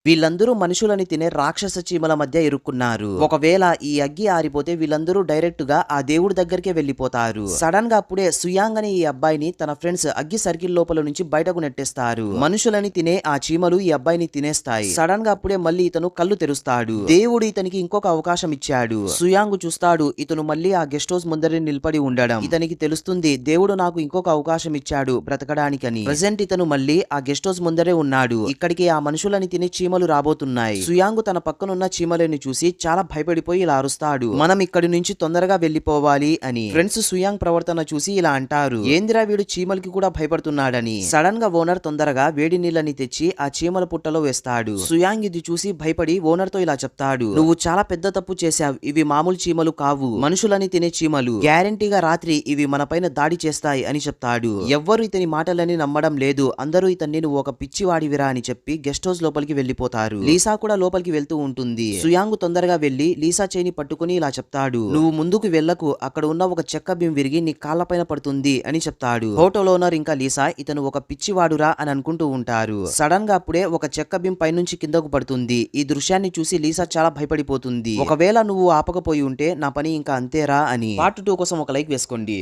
వీళ్ళందరూ మనుషులని తినే రాక్షస చీమల మధ్య ఇరుక్కున్నారు. ఒకవేళ ఈ అగ్గి ఆరిపోతే వీళ్ళందరూ డైరెక్ట్ గా ఆ దేవుడి దగ్గరికే వెళ్లిపోతారు. సడన్ గా అప్పుడే సుయాంగ్ అనే ఈ అబ్బాయిని తన ఫ్రెండ్స్ అగ్గి సర్కిల్ లోపల నుంచి బయటకు నెట్టేస్తారు. మనుషులని తినే ఆ చీమలు ఈ అబ్బాయిని తినేస్తాయి. సడన్ గా అప్పుడే మళ్ళీ ఇతను కళ్ళు తెరుస్తాడు. దేవుడు ఇతనికి ఇంకొక అవకాశం ఇచ్చాడు. సుయాంగ్ చూస్తాడు ఇతను మళ్ళీ ఆ గెస్ట్ హౌస్ ముందరే నిలబడి ఉండడం. ఇతనికి తెలుస్తుంది దేవుడు నాకు ఇంకొక అవకాశం ఇచ్చాడు బ్రతకడానికని. ప్రెజెంట్ ఇతను మళ్ళీ ఆ గెస్ట్ హౌస్ ముందరే ఉన్నాడు. ఇక్కడికి ఆ మనుషులని తినే చీమలు రాబోతున్నాయి. సుయాంగ్ తన పక్కనున్న చీమలని చూసి చాలా భయపడిపోయి ఇలా అరుస్తాడు, మనం ఇక్కడి నుంచి తొందరగా వెళ్లిపోవాలి అని. ఫ్రెండ్స్ సుయాంగ్ ప్రవర్తన చూసి ఇలా అంటారు, ఏందిరా వీడు చీమలకి కూడా భయపడుతున్నాడని. సడన్ గా ఓనర్ తొందరగా వేడి నీళ్ళని తెచ్చి ఆ చీమల పుట్టలో వేస్తాడు. సుయాంగ్ ఇది చూసి భయపడి ఓనర్ తో ఇలా చెప్తాడు, నువ్వు చాలా పెద్ద తప్పు చేశావు. ఇవి మామూలు చీమలు కావు, మనుషులని తినే చీమలు. గ్యారంటీగా రాత్రి ఇవి మన పైన దాడి చేస్తాయి అని చెప్తాడు. ఎవ్వరు ఇతని మాటలని నమ్మడం లేదు. అందరూ ఇతన్ని నువ్వు ఒక పిచ్చివాడివిరా అని చెప్పి గెస్ట్ హౌస్ లోపలికి వెళ్లిపోతారు. లీసా కూడా లోపలికి వెళ్తూ ఉంటుంది. సుయాంగ్ తొందరగా వెళ్లి లీసా చేయిని పట్టుకుని ఇలా చెప్తాడు, నువ్వు ముందుకు వెళ్ళకు, అక్కడ ఉన్న ఒక చెక్క బిం విరిగి నీ కాళ్ళ పైన పడుతుంది అని చెప్తాడు. హోటల్ ఓనర్ ఇంకా లీసా ఇతను ఒక పిచ్చివాడురా అని అనుకుంటూ ఉంటారు. సడన్ గా అప్పుడే ఒక చెక్క బిం పైనుంచి కిందకు పడుతుంది. ఈ దృశ్యాన్ని చూసి లీసా చాలా భయపడిపోతుంది. ఒకవేళ నువ్వు ఆపకపోయి ఉంటే నా పని ఇంకా అంతేరా అని. పార్ట్ 2 కోసం ఒక లైక్ వేసుకోండి.